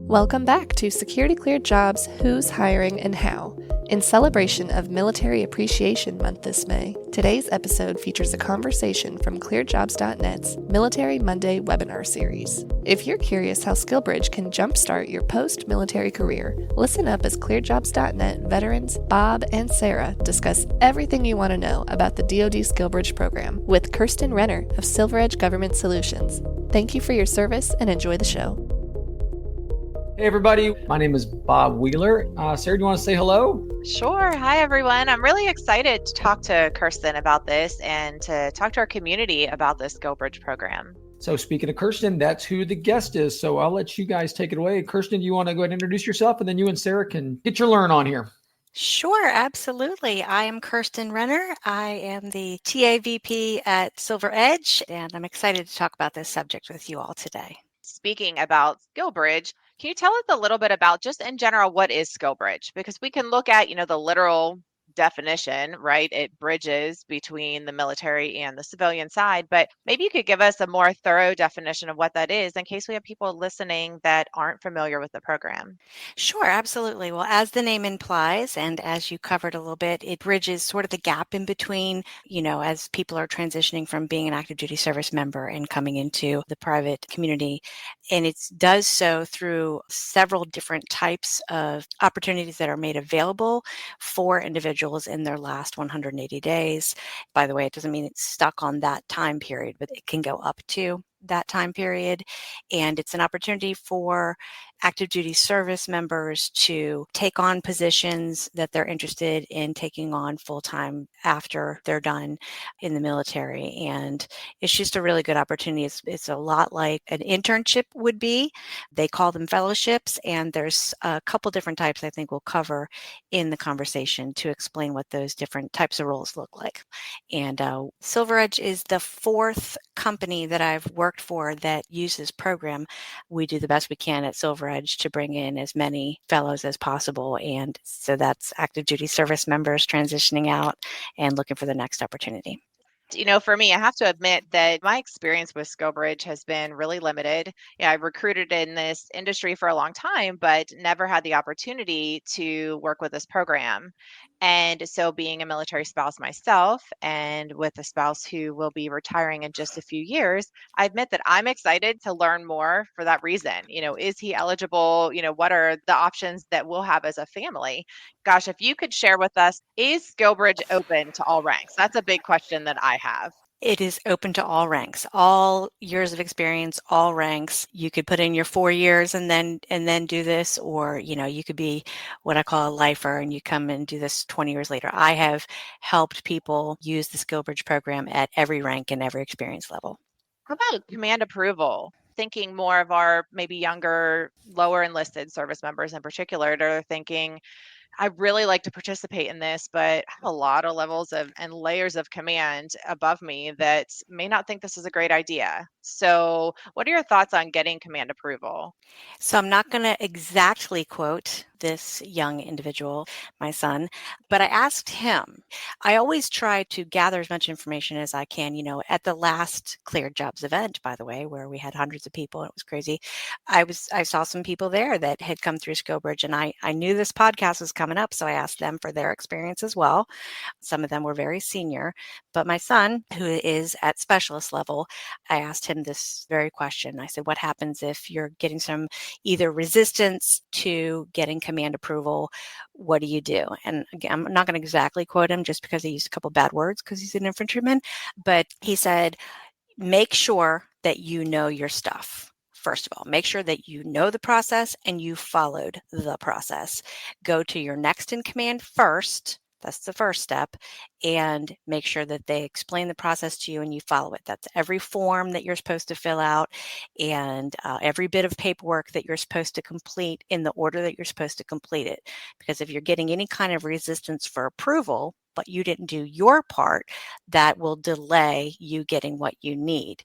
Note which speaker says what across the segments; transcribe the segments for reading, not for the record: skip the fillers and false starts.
Speaker 1: Welcome back to Security Cleared Jobs, Who's Hiring and How. In celebration of Military Appreciation Month this May, today's episode features a conversation from ClearedJobs.Net's Military Monday webinar series. If you're curious how SkillBridge can jumpstart your post-military career, listen up as ClearedJobs.Net veterans Bob and Sara discuss everything you want to know about the DoD SkillBridge program with Kirsten Renner of SilverEdge Government Solutions. Thank you for your service and enjoy the show.
Speaker 2: Hey everybody, my name is Bob Wheeler. Sara, do you want to say hello?
Speaker 3: Sure. Hi, everyone. I'm really excited to talk to Kirsten about this and to talk to our community about this SkillBridge program.
Speaker 2: So speaking of Kirsten, that's who the guest is. So I'll let you guys take it away. Kirsten, do you want to go ahead and introduce yourself, and then you and Sara can get your learn on here.
Speaker 4: Sure, absolutely. I am Kirsten Renner. I am the TA VP at SilverEdge, and I'm excited to talk about this subject with you all today.
Speaker 3: Speaking about SkillBridge, can you tell us a little bit about just in general, what is SkillBridge? Because we can look at, the literal definition, right? It bridges between the military and the civilian side, but maybe you could give us a more thorough definition of what that is in case we have people listening that aren't familiar with the program.
Speaker 4: Sure, absolutely. Well, as the name implies, and as you covered a little bit, it bridges sort of the gap in between, as people are transitioning from being an active duty service member and coming into the private community. And it does so through several different types of opportunities that are made available for individuals in their last 180 days. By the way, it doesn't mean it's stuck on that time period, but it can go up to that time period. And it's an opportunity for active duty service members to take on positions that they're interested in taking on full-time after they're done in the military. And it's just a really good opportunity. It's a lot like an internship would be. They call them fellowships, and there's a couple different types I think we'll cover in the conversation to explain what those different types of roles look like. And SilverEdge is the fourth company that I've worked for that uses this program. We do the best we can at SilverEdge to bring in as many fellows as possible. And so that's active duty service members transitioning out and looking for the next opportunity.
Speaker 3: For me, I have to admit that my experience with SkillBridge has been really limited. I've recruited in this industry for a long time, but never had the opportunity to work with this program. And so being a military spouse myself and with a spouse who will be retiring in just a few years, I admit that I'm excited to learn more for that reason. Is he eligible? What are the options that we'll have as a family? Gosh, if you could share with us, is SkillBridge open to all ranks? That's a big question that I have.
Speaker 4: It is open to all ranks, all years of experience, all ranks. You could put in your 4 years and then do this, or, you could be what I call a lifer and you come and do this 20 years later. I have helped people use the SkillBridge program at every rank and every experience level.
Speaker 3: How about command approval? Thinking more of our maybe younger, lower enlisted service members in particular, that are thinking, I really like to participate in this, but I have a lot of levels of and layers of command above me that may not think this is a great idea. So what are your thoughts on getting command approval?
Speaker 4: So I'm not going to exactly quote this young individual, my son, but I asked him. I always try to gather as much information as I can. At the last Cleared Jobs event, by the way, where we had hundreds of people, it was crazy. I saw some people there that had come through SkillBridge, and I knew this podcast was coming up, so I asked them for their experience as well. Some of them were very senior, but my son, who is at specialist level, I asked him this very question. I said, what happens if you're getting some either resistance to getting command approval? What do you do? And again, I'm not going to exactly quote him just because he used a couple bad words because he's an infantryman, but he said, make sure that you know your stuff. First of all, make sure that you know the process and you followed the process. Go to your next in command first. That's the first step. And make sure that they explain the process to you and you follow it. That's every form that you're supposed to fill out and every bit of paperwork that you're supposed to complete in the order that you're supposed to complete it. Because if you're getting any kind of resistance for approval, but you didn't do your part, that will delay you getting what you need.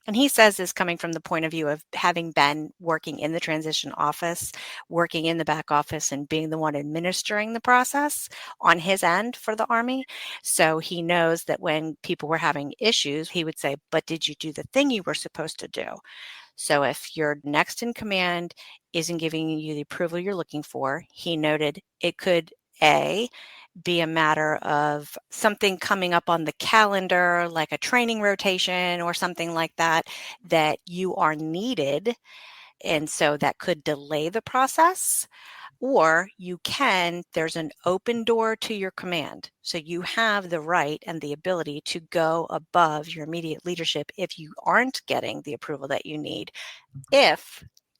Speaker 4: And he says this coming from the point of view of having been working in the transition office, working in the back office, and being the one administering the process on his end for the Army. So he knows that when people were having issues, he would say, but did you do the thing you were supposed to do? So if you're next in command isn't giving you the approval you're looking for, he noted it could be a matter of something coming up on the calendar, like a training rotation or something like that, that you are needed. And so that could delay the process. Or there's an open door to your command. So you have the right and the ability to go above your immediate leadership if you aren't getting the approval that you need.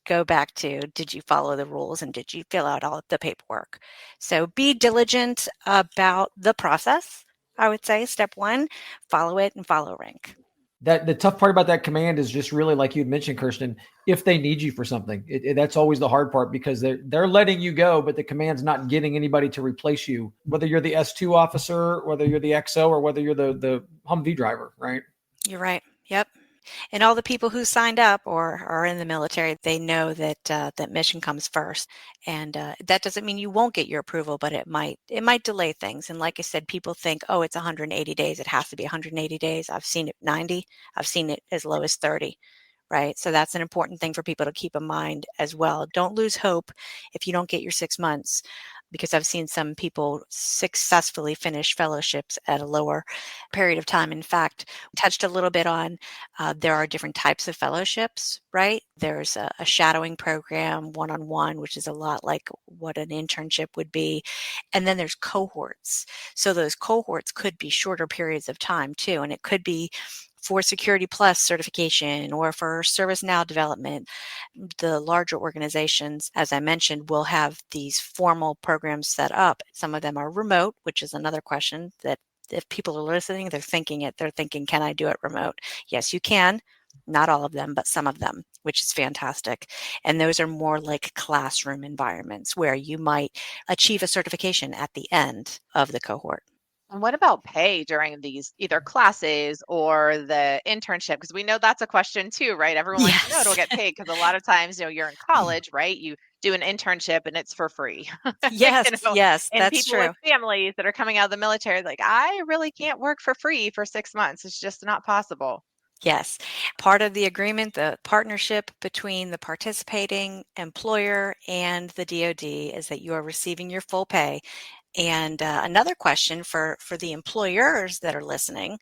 Speaker 4: Go back to, did you follow the rules and did you fill out all the paperwork? So be diligent about the process. I would say step one, follow it and follow rank.
Speaker 2: That the tough part about that command is just really, like you'd mentioned, Kirsten, if they need you for something, that's always the hard part, because they're letting you go, but the command's not getting anybody to replace you, whether you're the S2 officer, whether you're the XO, or whether you're the Humvee driver, right?
Speaker 4: You're right. Yep. And all the people who signed up or are in the military, they know that that mission comes first. And that doesn't mean you won't get your approval, but it might delay things. And like I said, people think, oh, it's 180 days. It has to be 180 days. I've seen it 90. I've seen it as low as 30. Right. So that's an important thing for people to keep in mind as well. Don't lose hope if you don't get your 6 months, because I've seen some people successfully finish fellowships at a lower period of time. In fact, we touched a little bit on there are different types of fellowships, right? There's a shadowing program, one-on-one, which is a lot like what an internship would be. And then there's cohorts. So those cohorts could be shorter periods of time too. And it could be for Security Plus certification or for ServiceNow development. The larger organizations, as I mentioned, will have these formal programs set up. Some of them are remote, which is another question that if people are listening, they're thinking, can I do it remote? Yes, you can. Not all of them, but some of them, which is fantastic. And those are more like classroom environments where you might achieve a certification at the end of the cohort.
Speaker 3: And what about pay during these either classes or the internship? Because we know that's a question too, right? Everyone wants to know it'll get paid, because a lot of times, you're in college, right? You do an internship and it's for free.
Speaker 4: Yes, yes,
Speaker 3: And
Speaker 4: that's
Speaker 3: people
Speaker 4: true.
Speaker 3: with families that are coming out of the military, like, I really can't work for free for 6 months. It's just not possible.
Speaker 4: Yes. Part of the agreement, the partnership between the participating employer and the DoD is that you are receiving your full pay. And another question for the employers that are listening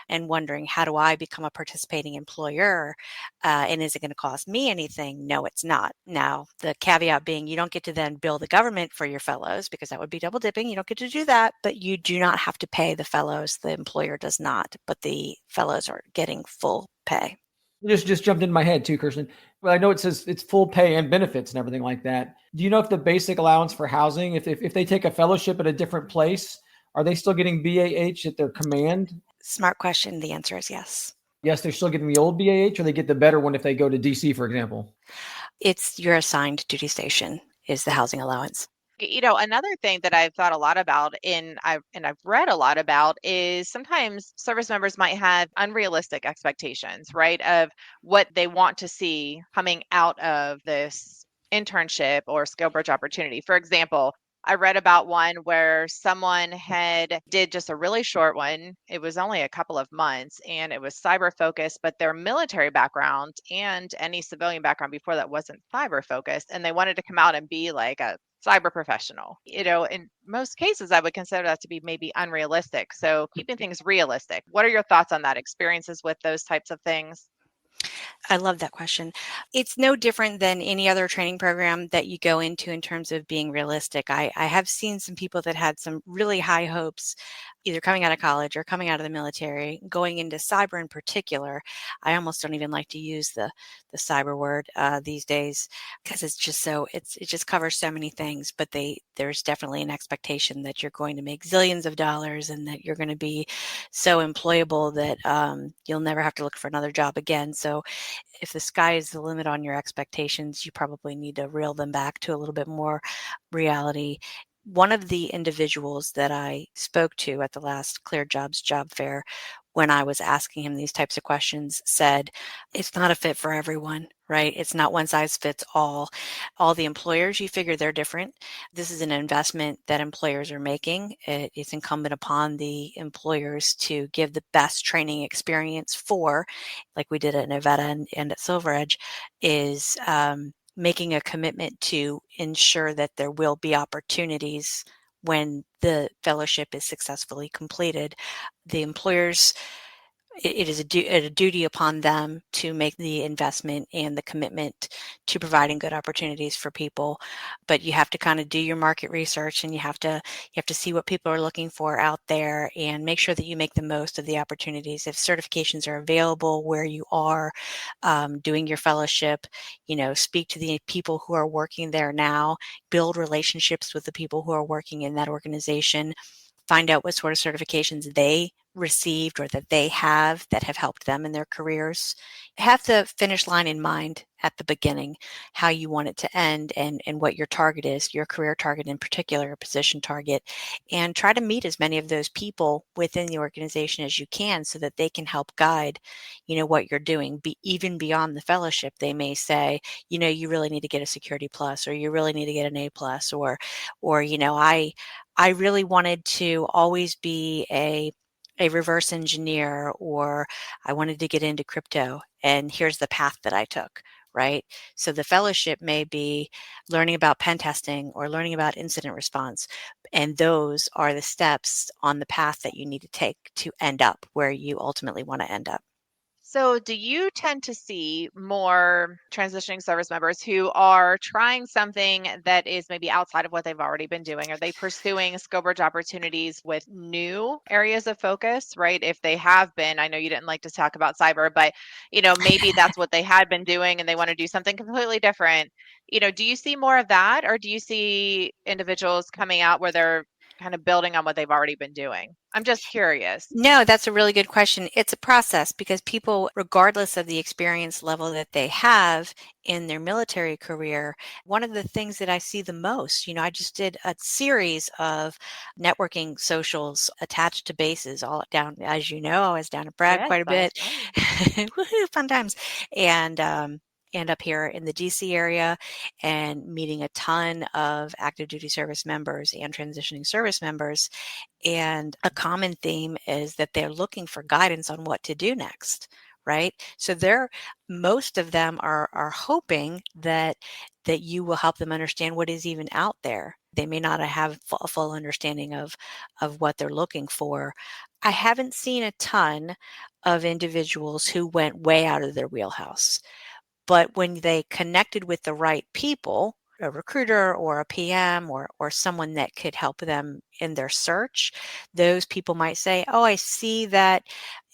Speaker 4: and wondering, how do I become a participating employer? And is it going to cost me anything? No, it's not. Now, the caveat being you don't get to then bill the government for your fellows, because that would be double dipping. You don't get to do that, but you do not have to pay the fellows. The employer does not, but the fellows are getting full pay.
Speaker 2: Just jumped in my head too, Kirsten. Well, I know it says it's full pay and benefits and everything like that. Do you know if the basic allowance for housing, if they take a fellowship at a different place, are they still getting BAH at their command?
Speaker 4: Smart question. The answer is yes.
Speaker 2: Yes, they're still getting the old BAH, or they get the better one if they go to DC, for example?
Speaker 4: It's your assigned duty station is the housing allowance.
Speaker 3: Another thing that I've thought a lot about I've read a lot about is sometimes service members might have unrealistic expectations, right, of what they want to see coming out of this internship or SkillBridge opportunity. For example, I read about one where someone did just a really short one. It was only a couple of months and it was cyber focused, but their military background and any civilian background before that wasn't cyber focused. And they wanted to come out and be like a cyber professional. In most cases, I would consider that to be maybe unrealistic. So keeping things realistic. What are your thoughts on that? Experiences with those types of things?
Speaker 4: I love that question. It's no different than any other training program that you go into in terms of being realistic. I have seen some people that had some really high hopes, either coming out of college or coming out of the military, going into cyber in particular. I almost don't even like to use the cyber word these days, because it's just it just covers so many things. But there's definitely an expectation that you're going to make zillions of dollars and that you're going to be so employable that you'll never have to look for another job again. So if the sky is the limit on your expectations, you probably need to reel them back to a little bit more reality. One of the individuals that I spoke to at the last ClearedJobs job fair, when I was asking him these types of questions, said, it's not a fit for everyone, right? It's not one size fits all. All the employers, you figure they're different. This is an investment that employers are making. It's incumbent upon the employers to give the best training experience for, like we did at Nevada and at SilverEdge, is making a commitment to ensure that there will be opportunities when the fellowship is successfully completed. The employers, it is a duty upon them to make the investment and the commitment to providing good opportunities for people. But you have to kind of do your market research, and you have to see what people are looking for out there and make sure that you make the most of the opportunities. If certifications are available where you are doing your fellowship, speak to the people who are working there now, build relationships with the people who are working in that organization, find out what sort of certifications they received or that they have that have helped them in their careers. Have the finish line in mind at the beginning, how you want it to end, and what your target is, your career target in particular, a position target, and try to meet as many of those people within the organization as you can so that they can help guide, what you're doing. Even beyond the fellowship, they may say, you really need to get a security plus, or you really need to get an A plus, or I really wanted to always be a reverse engineer, or I wanted to get into crypto, and here's the path that I took, right? So the fellowship may be learning about pen testing or learning about incident response. And those are the steps on the path that you need to take to end up where you ultimately want to end up.
Speaker 3: So, do you tend to see more transitioning service members who are trying something that is maybe outside of what they've already been doing? Are they pursuing SkillBridge opportunities with new areas of focus, right? If they have been, I know you didn't like to talk about cyber, but maybe that's what they had been doing and they want to do something completely different. Do you see more of that, or do you see individuals coming out where they're kind of building on what they've already been doing? I'm just curious.
Speaker 4: No, that's a really good question. It's a process because people, regardless of the experience level that they have in their military career, one of the things that I see the most, I just did a series of networking socials attached to bases all down, as you know, I was down at Bragg
Speaker 3: Yes,
Speaker 4: quite a
Speaker 3: I
Speaker 4: bit.
Speaker 3: saw you.
Speaker 4: Woohoo, fun times. And up here in the DC area, and meeting a ton of active duty service members and transitioning service members. And a common theme is that they're looking for guidance on what to do next, right? So most of them are hoping that you will help them understand what is even out there. They may not have a full understanding of what they're looking for. I haven't seen a ton of individuals who went way out of their wheelhouse. But when they connected with the right people, a recruiter or a PM or someone that could help them in their search, those people might say, oh, I see that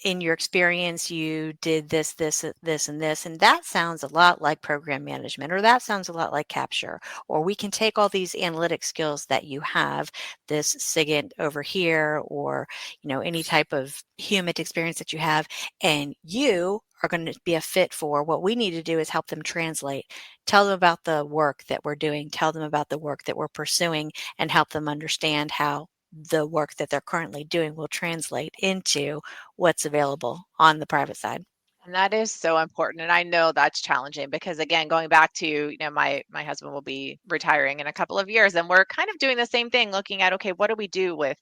Speaker 4: in your experience, you did this, this, this, and this, and that sounds a lot like program management, or that sounds a lot like capture, or we can take all these analytic skills that you have, this SIGINT over here, or, any type of human experience that you have, and you are going to be a fit for what we need to do is help them translate, tell them about the work that we're doing, tell them about the work that we're pursuing, and help them understand how the work that they're currently doing will translate into what's available on the private side.
Speaker 3: And that is so important. And I know that's challenging because again, going back to, my husband will be retiring in a couple of years and we're kind of doing the same thing, looking at, okay, what do we do with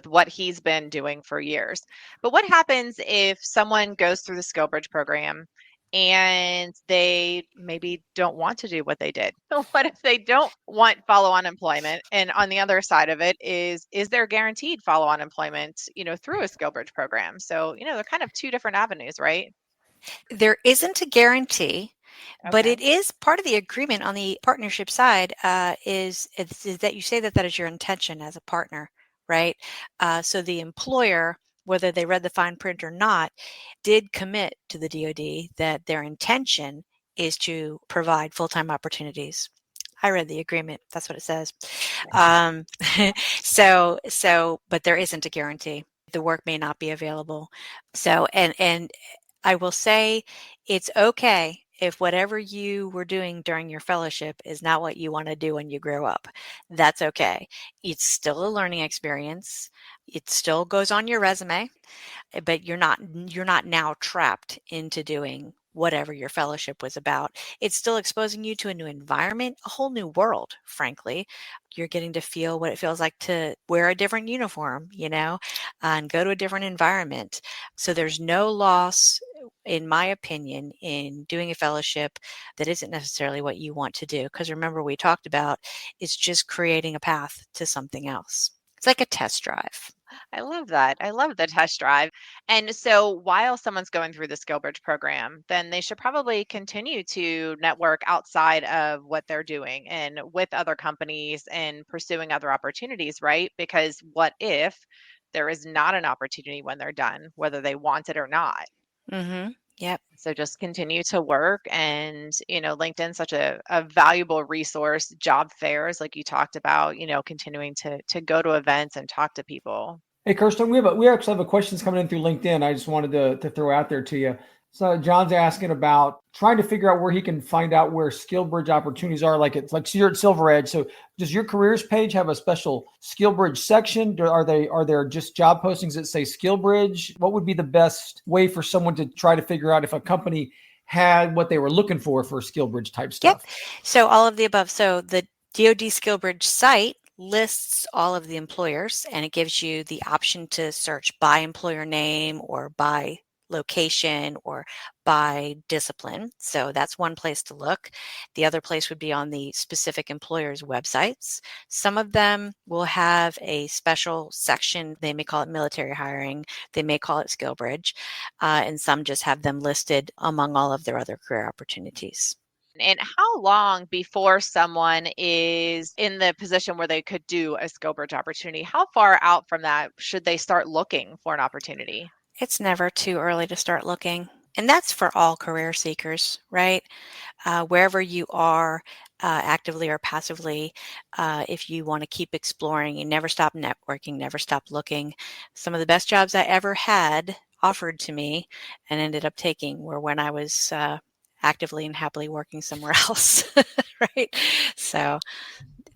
Speaker 3: what he's been doing for years? But what happens if someone goes through the SkillBridge program and they maybe don't want to do what they did? What if they don't want follow-on employment? And on the other side of it is there guaranteed follow-on employment, through a SkillBridge program? So, they're kind of two different avenues, right?
Speaker 4: There isn't a guarantee, but
Speaker 3: Okay.
Speaker 4: it is part of the agreement on the partnership side, is that you say that is your intention as a partner, right? So the employer, whether they read the fine print or not, did commit to the DoD that their intention is to provide full-time opportunities. I read the agreement. That's what it says. Um, but there isn't a guarantee. The work may not be available. So, and I will say it's okay if whatever you were doing during your fellowship is not what you want to do when you grow up. That's okay. It's still a learning experience. It still goes on your resume, but you're not now trapped into doing whatever your fellowship was about. It's still exposing you to a new environment, a whole new world, frankly. You're getting to feel what it feels like to wear a different uniform, and go to a different environment. So there's no loss, in my opinion, in doing a fellowship that isn't necessarily what you want to do. Because remember, we talked about it's just creating a path to something else. It's like a test drive.
Speaker 3: I love that. I love the test drive. And so while someone's going through the SkillBridge program, then they should probably continue to network outside of what they're doing and with other companies and pursuing other opportunities, right? Because what if there is not an opportunity when they're done, whether they want it or not?
Speaker 4: Mm-hmm. Yep.
Speaker 3: So just continue to work, and LinkedIn's such a valuable resource. Job fairs, like you talked about, continuing to go to events and talk to people.
Speaker 2: Hey, Kirsten, we actually have a questions coming in through LinkedIn. I just wanted to throw out there to you. So John's asking about trying to figure out where he can find out where SkillBridge opportunities are. Like you're at SilverEdge. So does your careers page have a special SkillBridge section? Are there just job postings that say SkillBridge? What would be the best way for someone to try to figure out if a company had what they were looking for SkillBridge type stuff?
Speaker 4: Yep. So all of the above. So the DoD SkillBridge site lists all of the employers, and it gives you the option to search by employer name or by location or by discipline. So that's one place to look. The other place would be on the specific employers' websites. Some of them will have a special section. They may call it military hiring. They may call it SkillBridge. And some just have them listed among all of their other career opportunities.
Speaker 3: And how long before someone is in the position where they could do a SkillBridge opportunity? How far out from that should they start looking for an opportunity?
Speaker 4: It's never too early to start looking. And that's for all career seekers, right? Wherever you are, actively or passively, if you want to keep exploring, you never stop networking, never stop looking. Some of the best jobs I ever had offered to me and ended up taking were when I was actively and happily working somewhere else, right? So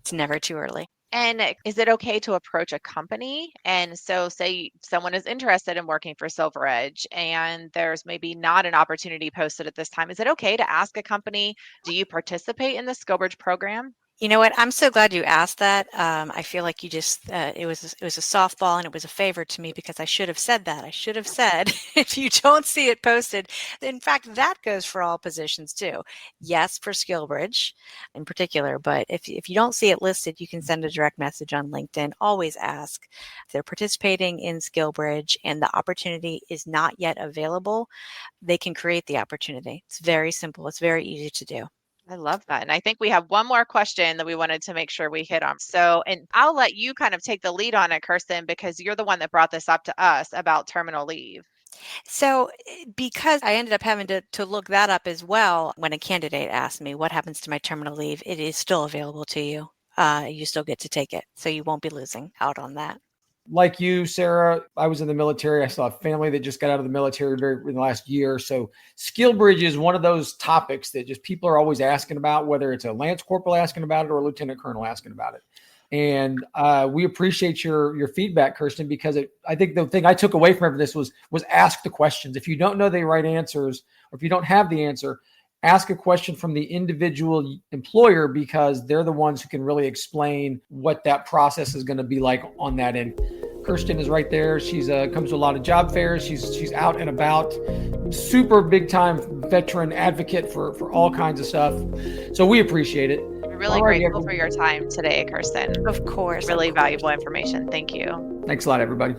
Speaker 4: it's never too early.
Speaker 3: And is it okay to approach a company? And so say someone is interested in working for SilverEdge and there's maybe not an opportunity posted at this time. Is it okay to ask a company, do you participate in the SkillBridge program?
Speaker 4: You know what? I'm so glad you asked that. I feel like you just, it was a softball and it was a favor to me because I should have said that. I should have said, if you don't see it posted, in fact, that goes for all positions too. Yes, for SkillBridge in particular, but if you don't see it listed, you can send a direct message on LinkedIn. Always ask if they're participating in SkillBridge and the opportunity is not yet available, they can create the opportunity. It's very simple. It's very easy to do.
Speaker 3: I love that. And I think we have one more question that we wanted to make sure we hit on. So, and I'll let you kind of take the lead on it, Kirsten, because you're the one that brought this up to us about terminal leave.
Speaker 4: So because I ended up having to look that up as well, when a candidate asked me what happens to my terminal leave, it is still available to you. You still get to take it. So you won't be losing out on that.
Speaker 2: Like you, Sara, I was in the military. I saw a family that just got out of the military in the last year. So SkillBridge is one of those topics that just people are always asking about, whether it's a Lance Corporal asking about it or a Lieutenant Colonel asking about it. And we appreciate your feedback, Kirsten, because I think the thing I took away from this was ask the questions. If you don't know the right answers, or if you don't have the answer, ask a question from the individual employer, because they're the ones who can really explain what that process is going to be like on that end. Kirsten is right there. She's comes to a lot of job fairs. She's out and about. Super big time veteran advocate for all kinds of stuff. So we appreciate it.
Speaker 3: We're really grateful for your time today, Kirsten.
Speaker 4: Of course.
Speaker 3: Really valuable information. Thank you.
Speaker 2: Thanks a lot, everybody.